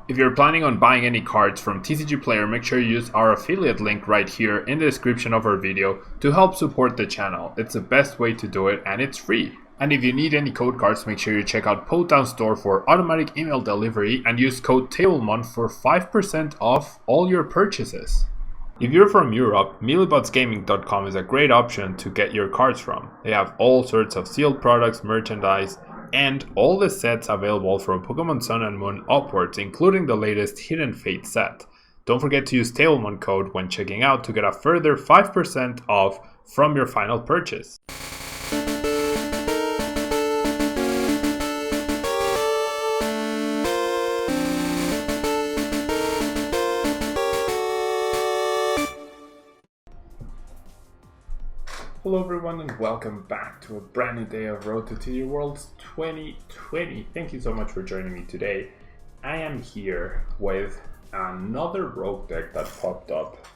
If you're planning on buying any cards from TCG Player, make sure you use our affiliate link right here in the description of our video to help support the channel. It's the best way to do it and it's free. And if you need any code cards, make sure you check out Potown Store for automatic email delivery and use code Tablemon for 5% off all your purchases. If you're from Europe, mealybotsgaming.com is a great option to get your cards from. They have all sorts of sealed products, merchandise, and all the sets available from Pokemon Sun and Moon upwards, including the latest Hidden Fate set. Don't forget to use Tablemon code when checking out to get a further 5% off from your final purchase. Hello everyone and welcome back to a brand new day of Road to TCG Worlds 2020. Thank you so much for joining me today. I am here with another Rogue deck that popped up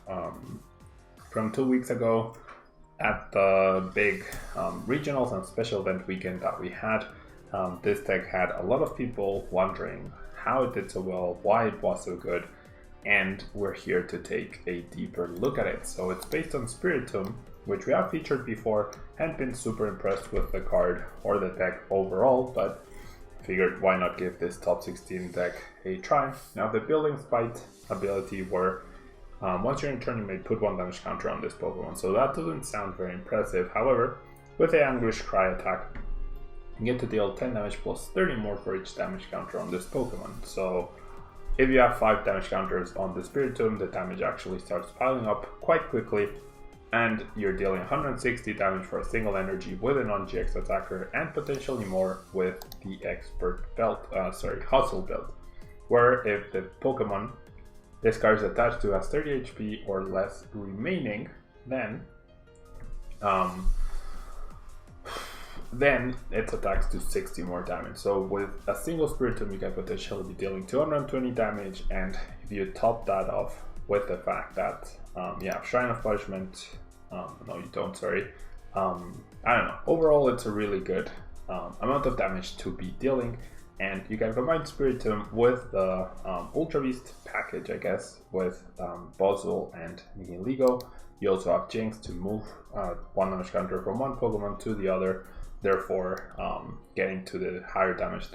from 2 weeks ago at the big regionals and special event weekend that we had. This deck had a lot of people wondering how it did so well, why it was so good, and we're here to take a deeper look at it. So it's based on Spiritomb, which we have featured before, and been super impressed with the card or the deck overall, but figured why not give this top 16 deck a try. Now the Building Spite ability where once you're in turn you may put 1 damage counter on this Pokemon, so that doesn't sound very impressive. However, with the Anguish Cry attack, you get to deal 10 damage plus 30 more for each damage counter on this Pokemon. So if you have 5 damage counters on the Spiritomb, the damage actually starts piling up quite quickly, and you're dealing 160 damage for a single energy with a non-GX attacker and potentially more with the Expert Belt, Hustle Belt, where if the Pokemon this card is attached to has 30 HP or less remaining, then it attacks to 60 more damage. So with a single Spiritomb you can potentially be dealing 220 damage, and if you top that off with the fact that you have Shrine of Punishment, no you don't, sorry. I don't know, overall it's a really good amount of damage to be dealing, and you can combine Spiritomb with the Ultra Beast package, I guess, with Buzzle and Nihilego. You also have Jinx to move 1 damage counter from one Pokemon to the other, therefore getting to the higher damage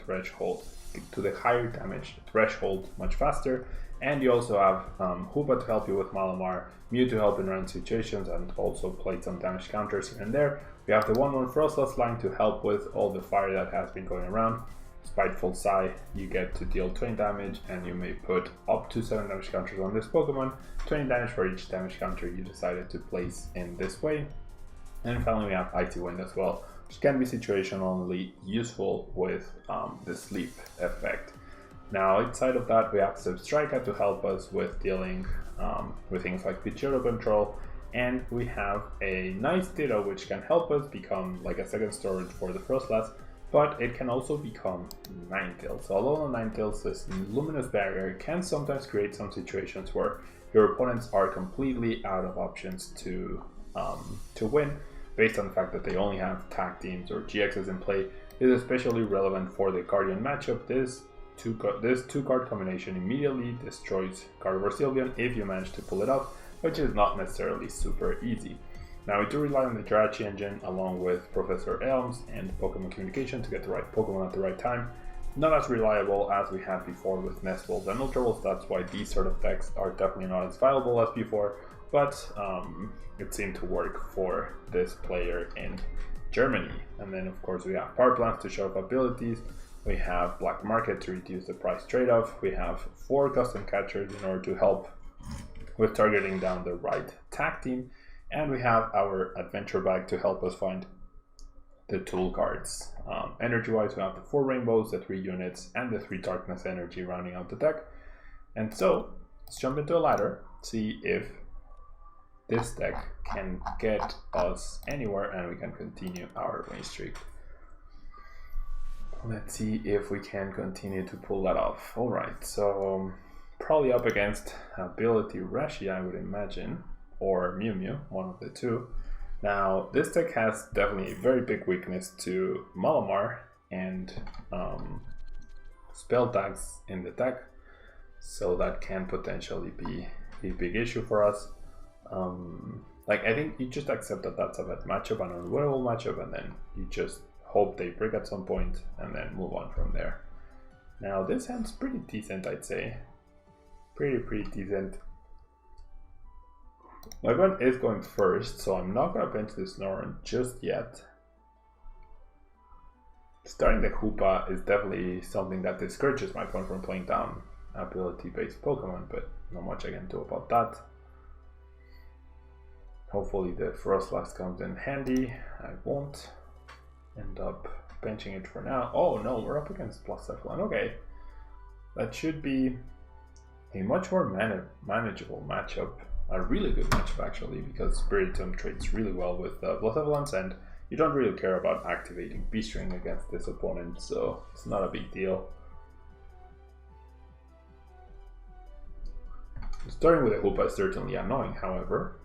threshold much faster. And you also have Hoopa to help you with Malamar, Mew to help in random situations, and also played some damage counters here and there. We have the 1/1 Frostless line to help with all the fire that has been going around. Spiteful Sigh, you get to deal 20 damage, and you may put up to 7 damage counters on this Pokemon, 20 damage for each damage counter you decided to place in this way. And finally we have Icy Wind as well, which can be situationally useful with the sleep effect. Now outside of that we have Substrika to help us with dealing with things like Pidgeotto control, and we have a nice Ditto which can help us become like a second storage for the Frostless, but it can also become Ninetales. So although on Ninetales this Luminous Barrier can sometimes create some situations where your opponents are completely out of options to win, based on the fact that they only have tag teams or GXs in play, is especially relevant for the Guardian matchup. This two card combination immediately destroys Gardevoir Sylveon if you manage to pull it off, which is not necessarily super easy. Now we do rely on the Jirachi engine along with Professor Elms and Pokemon Communication to get the right Pokemon at the right time. Not as reliable as we had before with Nestvolds and Ultra Balls, that's why these sort of decks are definitely not as viable as before, but it seemed to work for this player in Germany. And then of course we have Power Plants to show off abilities. We have Black Market to reduce the price trade-off. We have 4 custom catchers in order to help with targeting down the right tag team. And we have our Adventure Bag to help us find the tool cards. Energy-wise, we have the 4 Rainbows, the 3 units, and the 3 Darkness Energy rounding out the deck. And so, let's jump into a ladder, see if this deck can get us anywhere and we can continue our win streak. Let's see if we can continue to pull that off. Alright, so probably up against Ability Rashi, I would imagine, or Mew Mew, one of the two. Now, this deck has definitely a very big weakness to Malamar and spell tags in the deck. So that can potentially be a big issue for us. Like, I think you just accept that that's a bad matchup, an unwinnable matchup, and then you just hope they break at some point and then move on from there. Now this hand's pretty decent, I'd say. Pretty decent. My opponent is going first, so I'm not going to bench this Snorunt just yet. Starting the Hoopa is definitely something that discourages my opponent from playing down ability-based Pokemon, but not much I can do about that. Hopefully the Frostlass comes in handy. I won't end up benching it for now. Oh no, we're up against +7. Okay, that should be a much more manageable matchup. A really good matchup actually, because Spiritomb trades really well with +7, and you don't really care about activating B-String against this opponent, so it's not a big deal. Starting with a Hoopa is certainly annoying, however,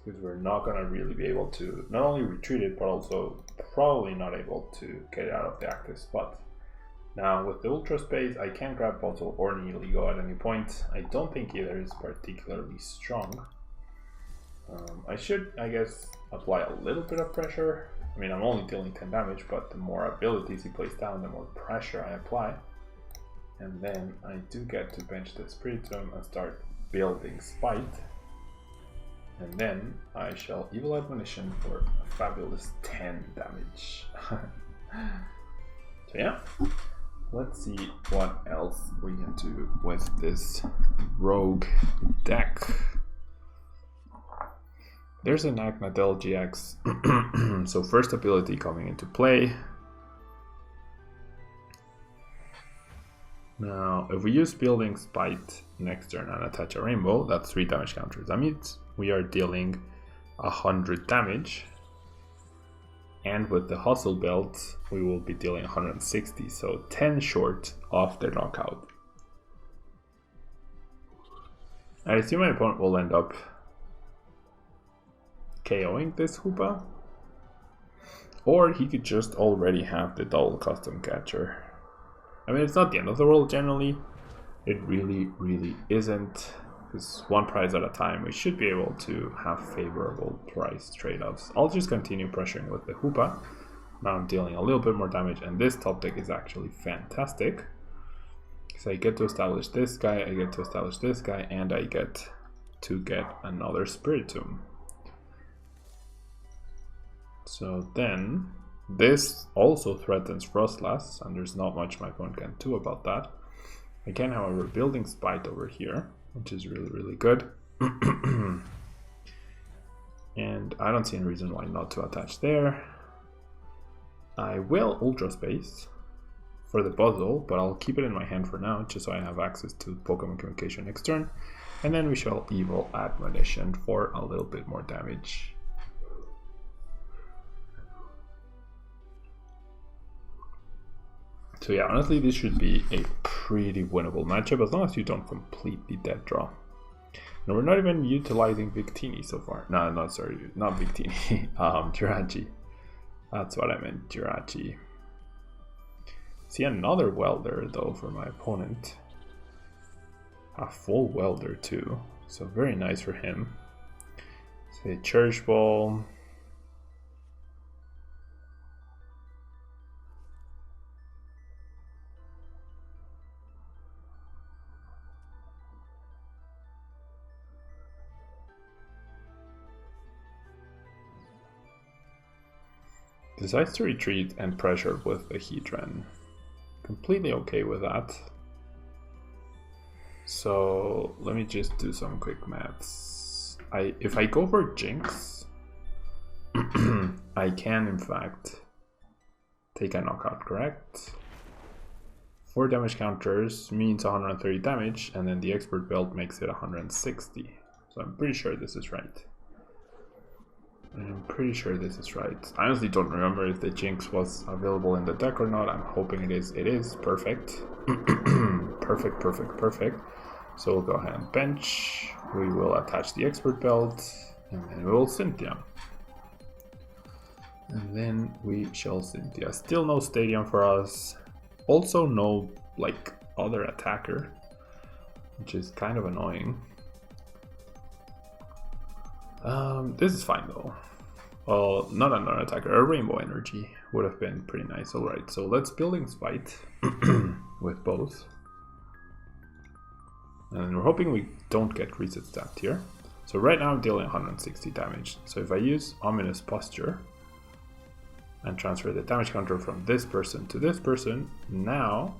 because we're not going to really be able to not only retreat it, but also probably not able to get it out of the active spot. Now with the Ultra Space, I can grab Bottle or Needligo at any point. I don't think either is particularly strong. I should, I guess, apply a little bit of pressure. I mean, I'm only dealing 10 damage, but the more abilities he plays down, the more pressure I apply. And then I do get to bench the Spiritomb and start building Spite. And then I shall Evil Admonition for a fabulous 10 damage. So yeah, let's see what else we can do with this rogue deck. There's an Agnadel GX, so first ability coming into play. Now, if we use Building Spite next turn and attach a Rainbow, that's 3 damage counters. That means we are dealing 100 damage. And with the Hustle Belt, we will be dealing 160, so 10 short of the knockout. I assume my opponent will end up KOing this Hoopa. Or he could just already have the double custom catcher. I mean, it's not the end of the world generally. It really isn't. Because one prize at a time, we should be able to have favorable price trade-offs. I'll just continue pressuring with the Hoopa. Now I'm dealing a little bit more damage, and this top deck is actually fantastic. So I get to establish this guy, I get to establish this guy, and I get to get another Spiritomb. So then, this also threatens Frostlass, and there's not much my opponent can do about that. I can, however, Building Spite over here, which is really good. And I don't see any reason why not to attach there. I will Ultra Space for the puzzle, but I'll keep it in my hand for now, just so I have access to Pokemon Communication next turn. And then we shall Evil Admonition for a little bit more damage. So yeah, honestly, this should be a pretty winnable matchup as long as you don't completely dead draw. Now we're not even utilizing Victini so far. No, sorry, not Victini. Jirachi. That's what I meant, Jirachi. See another Welder though for my opponent. A full Welder too, so very nice for him. Say Church Ball. Decides to retreat and pressure with the Heatran. Completely okay with that. So let me just do some quick maths. If I go for Jinx, I can in fact take a knockout, correct? 4 damage counters means 130 damage, and then the Expert Belt makes it 160. So I'm pretty sure this is right. I honestly don't remember if the Jinx was available in the deck or not. I'm hoping it is. It is. Perfect. Perfect. So we'll go ahead and bench. We will attach the Expert Belt, and then we will Cynthia. And then we shall Cynthia. Still no Stadium for us. Also no, like, other attacker. which is kind of annoying. This is fine though. Well, not another attacker, a rainbow energy would have been pretty nice. Alright, so let's Building Spite with both. And we're hoping we don't get reset stamped here. So right now I'm dealing 160 damage. So if I use Ominous Posture and transfer the damage counter from this person to this person, now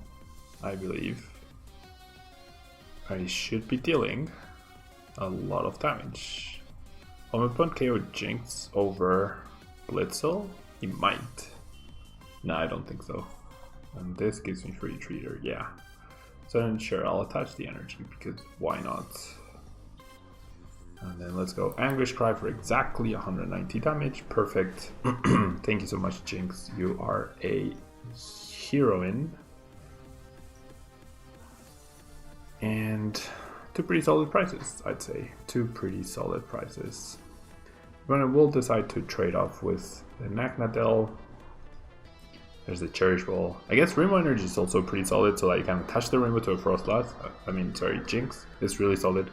I believe I should be dealing a lot of damage. Will my opponent KO Jinx over Blitzel? He might. No, I don't think so. And this gives me free treater, yeah. So then sure, I'll attach the energy because why not? And then let's go Anguish Cry for exactly 190 damage. Perfect. Thank you so much, Jinx. You are a heroine. And two pretty solid prices, I'd say. Two pretty solid prices. When I will decide to trade off with the Nagnadel. There's the Cherish Ball. I guess Rainbow Energy is also pretty solid, so I can attach the Rainbow to a Frostlass. Jinx is really solid.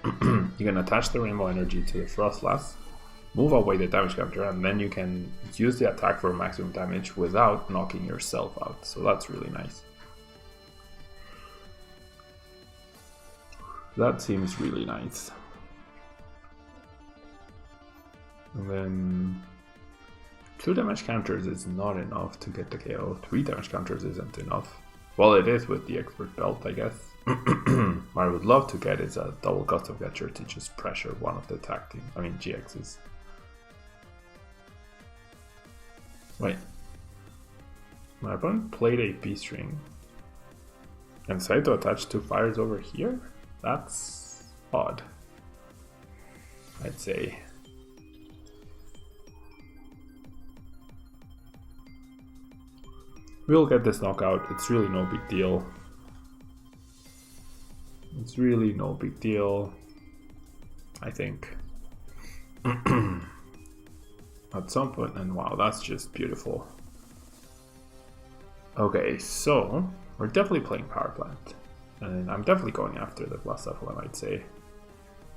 You can attach the Rainbow Energy to the Frostlass, move away the damage counter, and then you can use the attack for maximum damage without knocking yourself out. So that's really nice. That seems really nice. And then 2 damage counters is not enough to get the KO. 3 damage counters isn't enough. Well, it is with the Expert Belt, I guess. What I would love to get is a double custom catcher to just pressure one of the attack team. GXs. Wait. My opponent played a B-string and decided to attach 2 fires over here? That's odd, I'd say. We'll get this knockout. It's really no big deal. It's really no big deal, I think. At some point, and wow, that's just beautiful. Okay, so we're definitely playing Power Plant. And I'm definitely going after the Blacephalon, I'd say,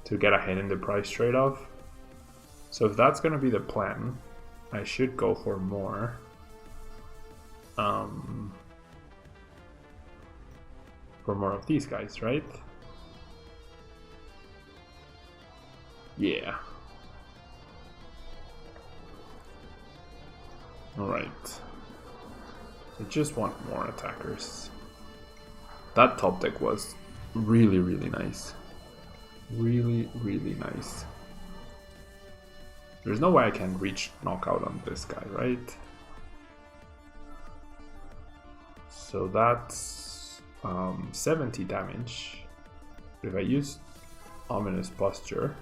to get ahead in the price trade-off. So if that's going to be the plan, I should go for more. For more of these guys, right? Yeah. Alright. I just want more attackers. That top deck was really, really nice. Really, really nice. There's no way I can reach knockout on this guy, right? So that's 70 damage. If I use Ominous Posture,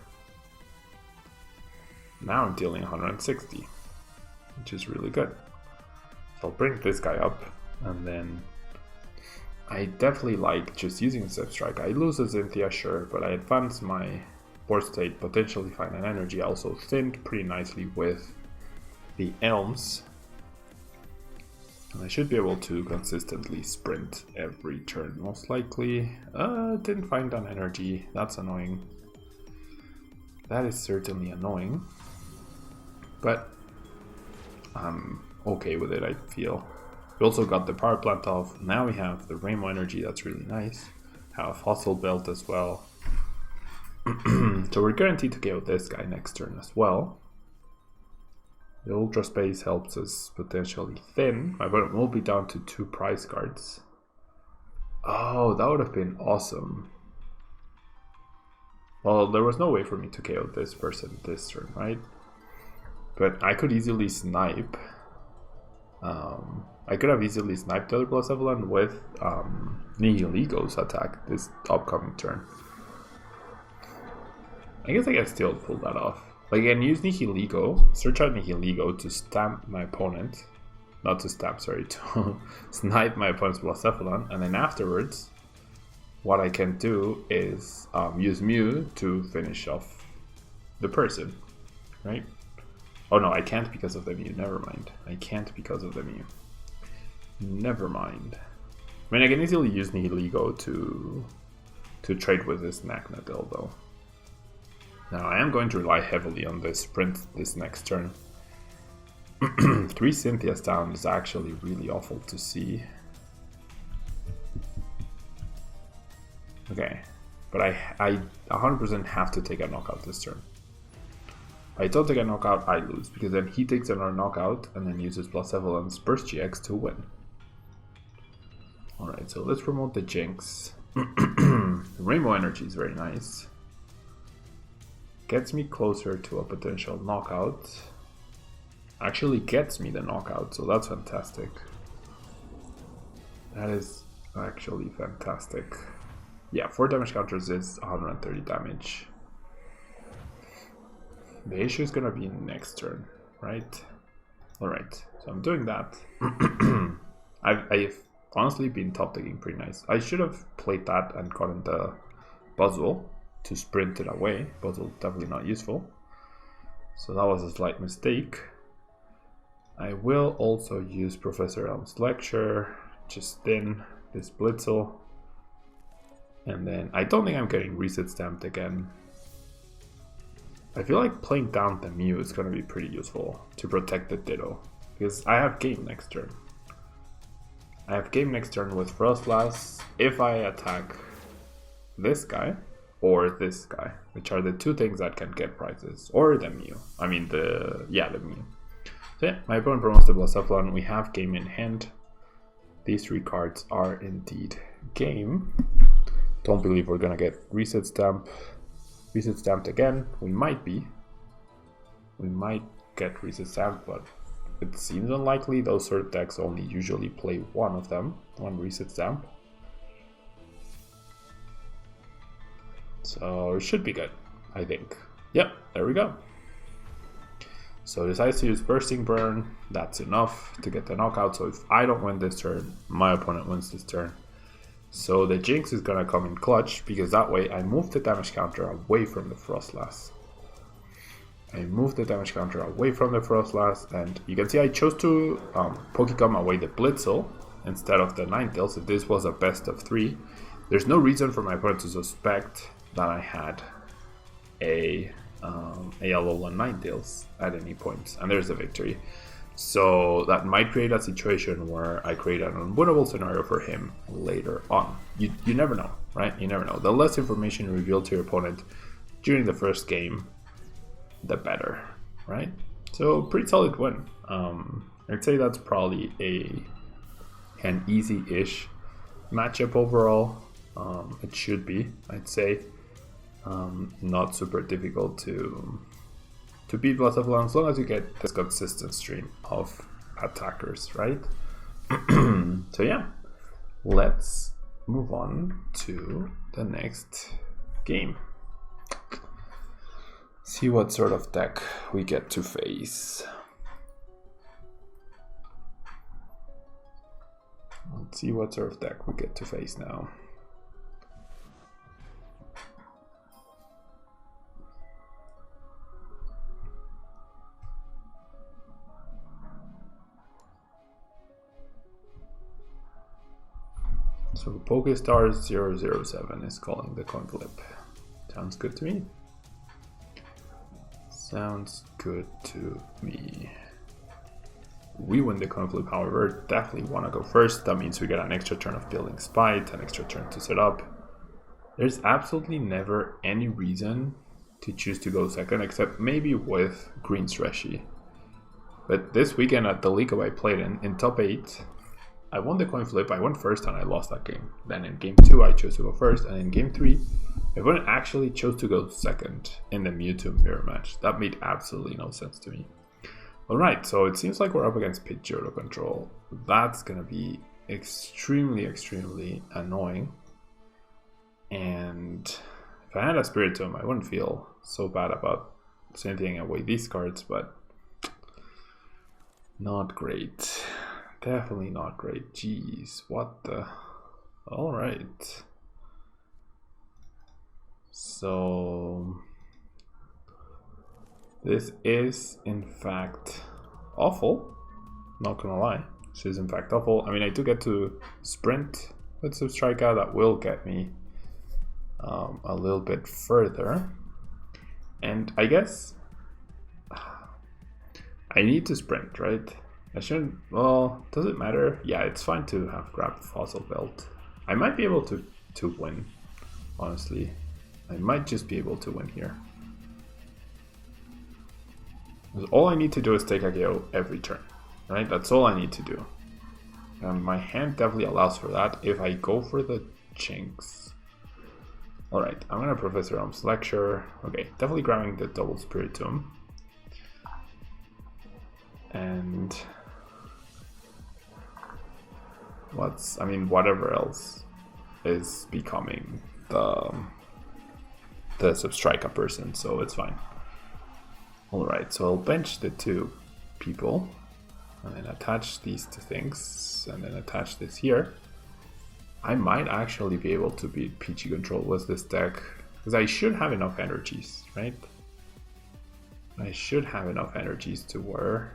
now I'm dealing 160, which is really good. So I'll bring this guy up, and then I definitely like just using Zip Strike. I lose a Cynthia, sure, but I advance my board state, potentially find an energy. I also thinned pretty nicely with the Elms. And I should be able to consistently sprint every turn, most likely. Didn't find an energy. That's annoying. That is certainly annoying. But I'm okay with it, I feel. We also got the Power Plant off. Now we have the Rainbow Energy, that's really nice. Have Fossil Belt as well. So we're guaranteed to KO this guy next turn as well. The Ultra Space helps us potentially thin. My opponent will be down to 2 prize cards. Oh, that would have been awesome. Well, there was no way for me to KO this person this turn, right? But I could easily snipe. I could have easily sniped the other Blacephalon with Nihiligo's attack this upcoming turn. I guess I can still pull that off. Like, I can use Nihiligo, search out Nihiligo to stamp my opponent. Not to stamp, sorry, to snipe my opponent's Blacephalon. And then afterwards, what I can do is use Mew to finish off the person, right? Oh no, I can't because of the Mew, never mind. I can't because of the Mew. Never mind. I mean, I can easily use Nihiligo to to trade with this Nagnadil though. Now I am going to rely heavily on the sprint this next turn. 3 Cynthia's down is actually really awful to see. Okay, but I 100% have to take a knockout this turn. If I don't take a knockout, I lose, because then he takes another knockout and then uses +7 and Burst GX to win. Alright, so let's promote the Jinx. Rainbow Energy is very nice. Gets me closer to a potential knockout. Actually gets me the knockout, so that's fantastic. That is actually fantastic. Yeah, 4 damage counters is 130 damage. The issue is gonna be next turn, right? Alright, so I'm doing that. I've honestly been top decking pretty nice. I should have played that and gotten the Buzzle to sprint it away. Buzzle definitely not useful. So that was a slight mistake. I will also use Professor Elm's Lecture, just thin this Blitzel. And then I don't think I'm getting reset stamped again. I feel like playing down the Mew is going to be pretty useful to protect the Ditto, because I have game next turn. I have game next turn with Frostlass if I attack this guy or this guy, which are the 2 things that can get prizes, or the Mew. I mean the Mew. So yeah, my opponent promotes to +7. We have game in hand. These 3 cards are indeed game. Don't believe we're gonna get reset stamped again. We might get reset stamped, but it seems unlikely. Those sort of decks only usually play one of them, one reset stamp. So it should be good, I think. Yep, there we go. So decides to use Bursting Burn. That's enough to get the knockout. So if I don't win this turn, my opponent wins this turn. So the Jinx is gonna come in clutch, because that way I move the damage counter away from the Frostlass. And you can see I chose to Pokecom away the Blitzel instead of the Ninetales. So this was a best of 3. There's no reason for my opponent to suspect that I had a Alolan Ninetales at any point, and there's a victory. So that might create a situation where I create an unwinnable scenario for him later on. You never know, right? You never know. The less information revealed to your opponent during the first game, the better, right? So pretty solid win. I'd say that's probably an easy-ish matchup overall. It should be, I'd say. Not super difficult to beat +7 as long as you get this consistent stream of attackers, right? So yeah, let's move on to the next game. See what sort of deck we get to face. Let's see what sort of deck we get to face now. So PokeStars007 is calling the coin flip. Sounds good to me. Sounds good to me. We win the coin flip, however, definitely want to go first. That means we get an extra turn of Building Spite, an extra turn to set up. There's absolutely never any reason to choose to go second, except maybe with Green Streshy. But this weekend at the league I played in top 8, I won the coin flip. I went first and I lost that game. Then in game 2 I chose to go first, and in game 3 my opponent actually chose to go second in the Mewtwo mirror match. That made absolutely no sense to me. Alright, so it seems like we're up against Pidgeotto control. That's gonna be extremely annoying. And if I had a Spiritomb, I wouldn't feel so bad about sending away these cards, but not great. Definitely not great. Jeez, what the... Alright. So... this is, in fact, awful. Not gonna lie. This is, in fact, awful. I mean, I do get to sprint with Substrika. That will get me a little bit further. And I guess I need to sprint, right? I shouldn't, well, does it matter? Yeah, it's fine to have grabbed Fossil Belt. I might be able to win, honestly. I might just be able to win here. All I need to do is take a KO every turn, right? That's all I need to do. And my hand definitely allows for that if I go for the Jinx. Alright, I'm gonna Professor Elm's Lecture. Okay, definitely grabbing the double Spiritomb. And whatever else is becoming the Substrika person, so it's fine. Alright, so I'll bench the two people and then attach these two things and then attach this here. I might actually be able to beat PG Control with this deck because I should have enough energies, right? I should have enough energies to where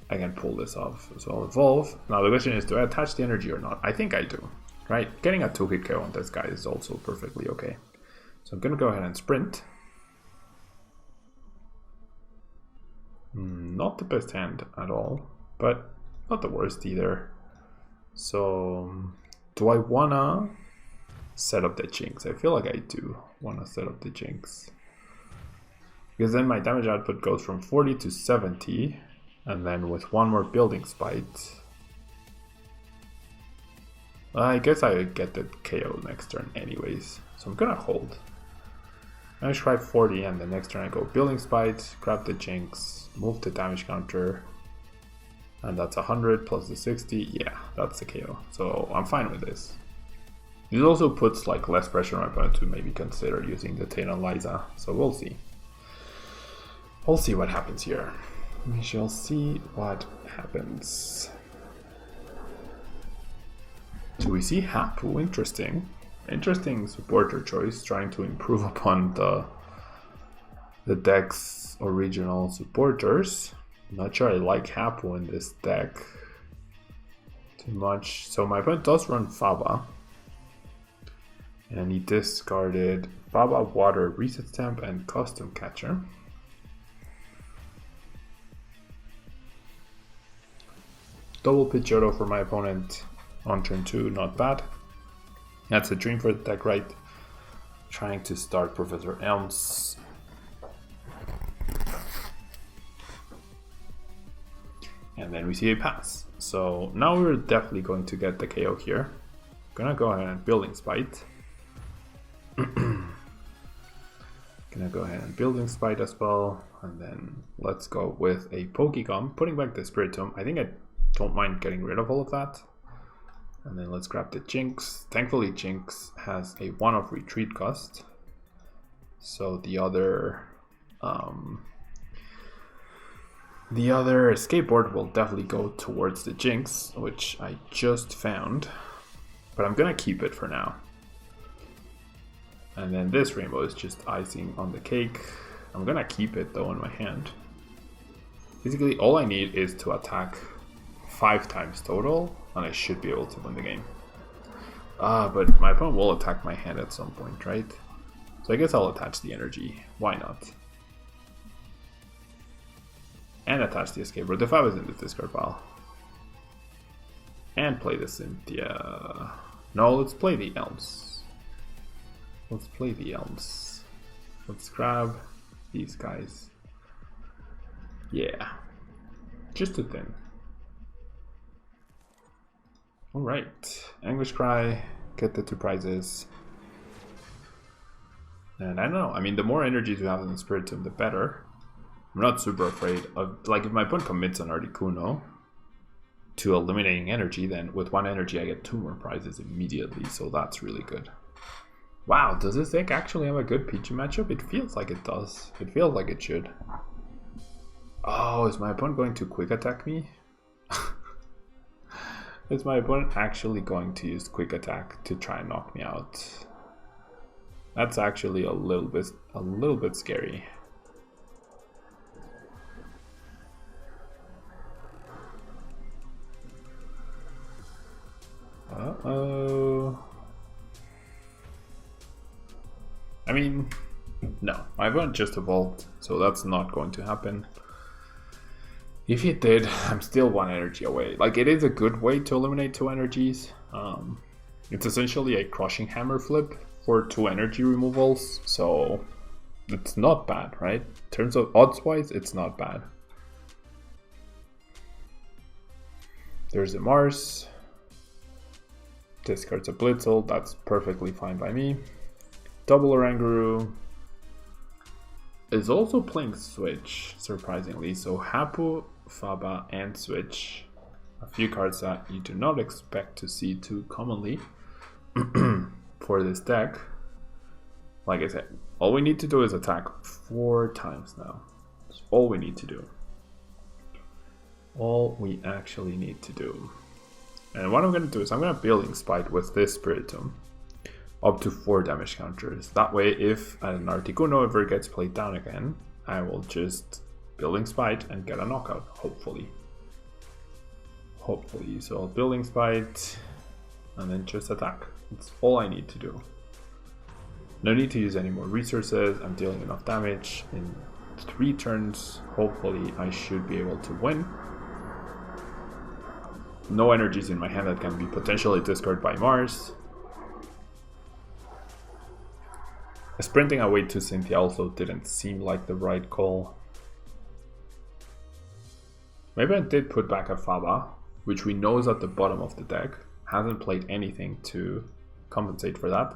I can pull this off. So I'll evolve. Now the question is, do I attach the energy or not? I think I do, right? Getting a 2-hit KO on this guy is also perfectly okay. So I'm gonna go ahead and sprint. Not the best hand at all, but not the worst either. So do I wanna set up the Jinx? I feel like I do wanna set up the Jinx. Because then my damage output goes from 40 to 70. And then with one more Building Spite, I guess I would get the KO next turn anyways. So I'm gonna hold. I try 40 and the next turn I go Building Spite, grab the Jinx, move the damage counter. And that's 100 plus the 60. Yeah, that's the KO. So I'm fine with this. This also puts like less pressure on my opponent to maybe consider using the Taenon Liza. So we'll see. We'll see what happens here. We shall see what happens. So we see Hapu, interesting. Interesting supporter choice, trying to improve upon the deck's original supporters. I'm not sure I like Hapu in this deck too much. So my opponent does run Faba. And he discarded Faba, Water, Reset Stamp, and Custom Catcher. Double Pidgeotto for my opponent on turn 2, not bad. That's a dream for the deck, right? Trying to start Professor Elms. And then we see a pass. So now we're definitely going to get the KO here. Gonna go ahead and Building Spite. Gonna go ahead and Building Spite as well. And then let's go with a Pokegum, putting back the Spiritomb. I think I don't mind getting rid of all of that. And then let's grab the Jinx. Thankfully Jinx has a 1-off retreat cost. So the other skateboard will definitely go towards the Jinx, which I just found. But I'm gonna keep it for now. And then this rainbow is just icing on the cake. I'm gonna keep it though in my hand. Basically all I need is to attack 5 times total, and I should be able to win the game. But my opponent will attack my hand at some point, right? So I guess I'll attach the energy. Why not? And attach the escape route. The 5 is in the discard pile. And play the Cynthia. No, let's play the Elms. Let's play the Elms. Let's grab these guys. Yeah. Just too thin. Alright, Anguish Cry, get the 2 prizes. And I don't know, I mean, the more energies we have in the Spiritomb, the better. I'm not super afraid of, like, if my opponent commits on Articuno to eliminating energy, then with 1 energy I get 2 more prizes immediately, so that's really good. Wow, does this deck actually have a good Pidgey matchup? It feels like it does. It feels like it should. Oh, is my opponent going to quick attack me? Is my opponent actually going to use quick attack to try and knock me out? That's actually a little bit scary. Uh-oh. I mean, no, I won't just evolved, so that's not going to happen. If it did, I'm still 1 energy away. Like, it is a good way to eliminate 2 energies. It's essentially a crushing hammer flip for 2 energy removals, so it's not bad, right? In terms of odds-wise, it's not bad. There's a Mars. Discards a Blitzel, that's perfectly fine by me. Double Oranguru is also playing Switch, surprisingly. So Hapu, Faba, and Switch. A few cards that you do not expect to see too commonly for this deck. Like I said, all we need to do is attack 4 times now. That's all we need to do. All we actually need to do. And what I'm going to do is I'm going to Building Spite with this Spiritomb. Up to 4 damage counters. That way, if an Articuno ever gets played down again, I will just Building Spite and get a knockout, hopefully. Hopefully. So I'll Building Spite and then just attack. That's all I need to do. No need to use any more resources. I'm dealing enough damage in 3 turns. Hopefully I should be able to win. No energies in my hand that can be potentially discarded by Mars. Sprinting away to Cynthia also didn't seem like the right call. Maybe I did put back a Faba, which we know is at the bottom of the deck. Hasn't played anything to compensate for that.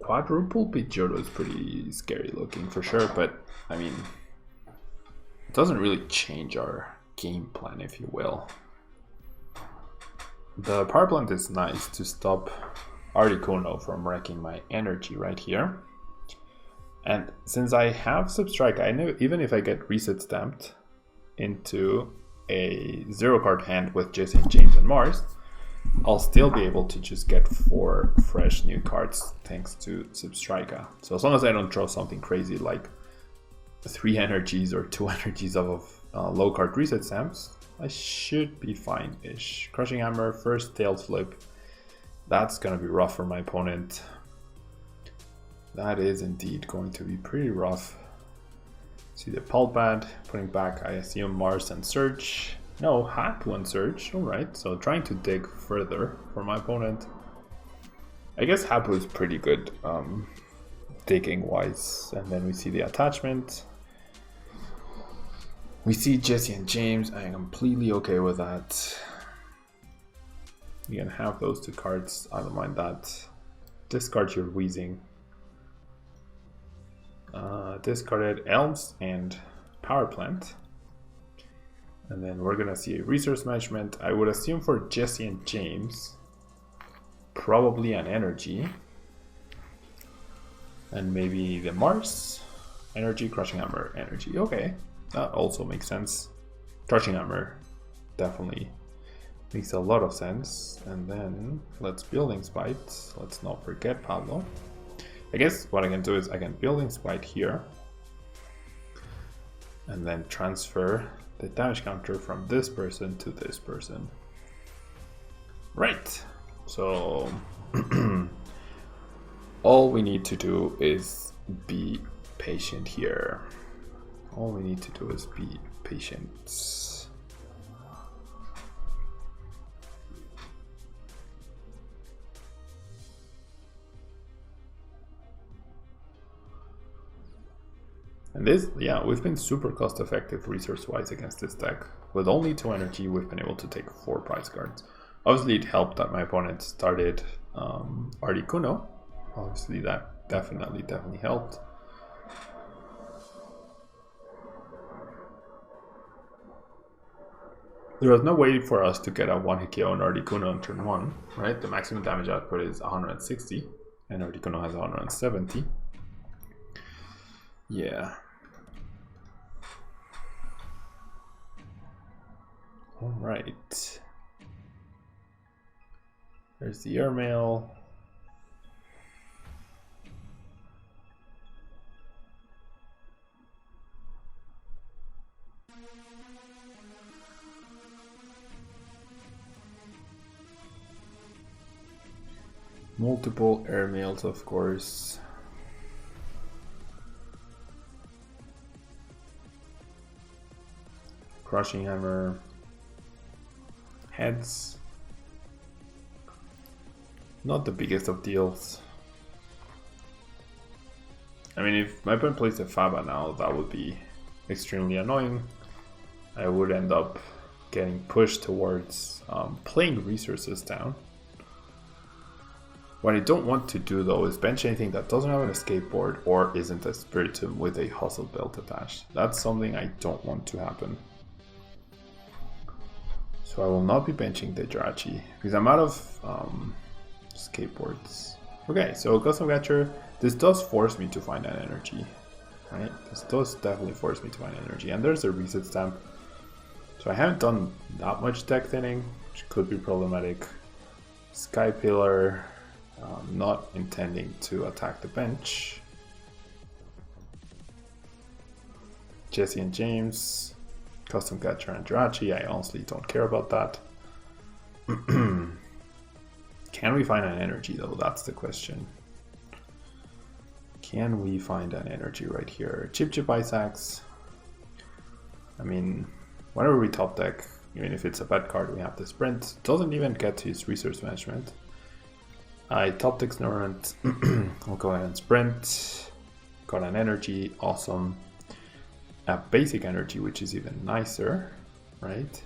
Quadruple Pidgeotto is pretty scary looking for sure, but I mean, it doesn't really change our game plan, if you will. The power plant is nice to stop Articuno from wrecking my energy right here. And since I have Substrike, I know even if I get reset stamped into a 0-card hand with Jesse, James, and Mars, I'll still be able to just get 4 fresh new cards thanks to Substrika. So as long as I don't draw something crazy like 3 energies or 2 energies of low card reset stamps, I should be fine-ish. Crushing Hammer, first Tails Flip. That's gonna be rough for my opponent. That is indeed going to be pretty rough. See the Pulp Pad, putting back, I assume, Mars and Surge. No, Hapu and Surge, alright. So trying to dig further for my opponent. I guess Hapu is pretty good digging-wise. And then we see the attachment. We see Jesse and James. I am completely okay with that. You can have those 2 cards. I don't mind that. Discard your Wheezing. Discarded Elms and Power Plant. And then we're gonna see a Resource Management. I would assume for Jesse and James, probably an Energy. And maybe the Mars. Energy, Crushing Hammer, Energy. Okay. That also makes sense. Crushing Hammer definitely makes a lot of sense. And then let's Building Spite. Let's not forget Pablo. I guess what I can do is I can Building Spite here. And then transfer the damage counter from this person to this person. Right. So all we need to do is be patient here. All we need to do is be patient. And this, yeah, we've been super cost effective resource-wise against this deck. With only 2 energy, we've been able to take 4 prize cards. Obviously, it helped that my opponent started Articuno. Obviously, that definitely helped. There was no way for us to get a 1-hit on Articuno on turn 1, right? The maximum damage output is 160, and Articuno has 170. Yeah. Alright. There's the airmail. Multiple airmails, of course. Crushing Hammer, Heads. Not the biggest of deals. I mean, if my opponent plays a Faba now, that would be extremely annoying. I would end up getting pushed towards playing resources down. What I don't want to do though is bench anything that doesn't have an escape board or isn't a Spiritomb with a Hustle Belt attached. That's something I don't want to happen. So I will not be benching the Jirachi because I'm out of skateboards. Okay, so Custom Catcher, this does force me to find an energy, right? This does definitely force me to find energy, and there's a reset stamp. So I haven't done that much deck thinning, which could be problematic. Sky Pillar, not intending to attack the bench. Jesse and James, Custom Catcher and Jirachi, I honestly don't care about that. Can we find an energy though? That's the question. Can we find an energy right here? Chip Isaacs. I mean, whenever we top deck, even if it's a bad card, we have the Sprint. Doesn't even get to his resource management. I top deck Snorunt. I'll go ahead and Sprint. Got an energy, awesome. A basic energy, which is even nicer, right?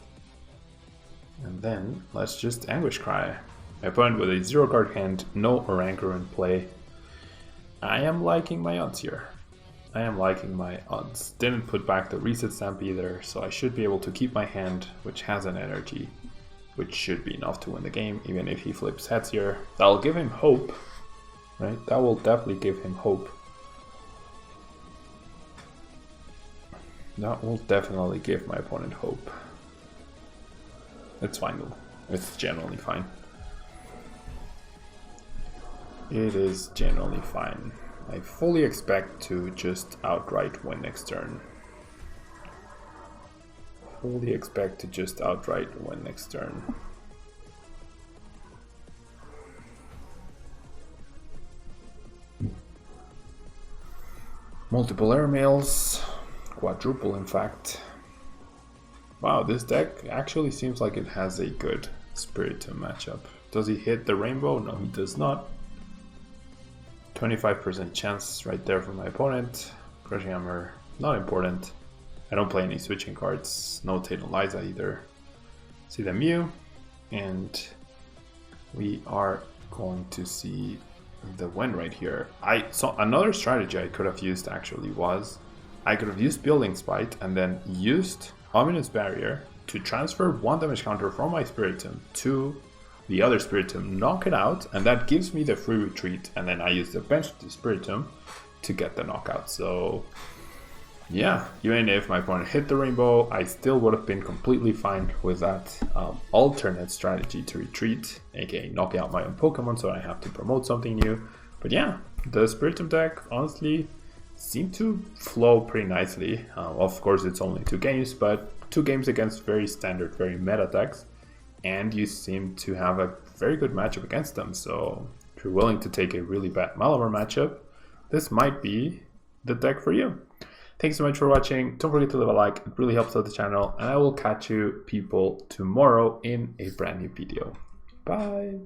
And then let's just Anguish Cry. My opponent with a 0-card hand, no Oranger in play. I am liking my odds here. I am liking my odds. Didn't put back the reset stamp either, so I should be able to keep my hand, which has an energy, which should be enough to win the game, even if he flips heads here. That'll give him hope, right? That will definitely give him hope. That will definitely give my opponent hope. It's fine though. It's generally fine. It is generally fine. I fully expect to just outright win next turn. Fully expect to just outright win next turn. Multiple airmails, quadruple in fact. Wow, this deck actually seems like it has a good Spiritomb matchup. Does he hit the rainbow? No, he does not. 25% chance right there for my opponent. Crushing Hammer, not important. I don't play any switching cards. No Tatum Liza either. See the Mew, and we are going to see the win right here. So another strategy I could have used actually was I could have used Building Spite and then used Ominous Barrier to transfer 1 damage counter from my Spiritomb to the other Spiritomb, knock it out, and that gives me the free retreat, and then I use the bench to Spiritomb to get the knockout. So yeah, even if my opponent hit the rainbow, I still would have been completely fine with that alternate strategy to retreat, aka knocking out my own Pokemon so I have to promote something new. But yeah, the Spiritomb deck honestly seemed to flow pretty nicely. Of course it's only 2 games, but 2 games against very standard, very meta decks, and you seem to have a very good matchup against them. So if you're willing to take a really bad Malamar matchup, this might be the deck for you. Thanks so much for watching. Don't forget to leave a like, it really helps out the channel, and I will catch you people tomorrow in a brand new video. Bye!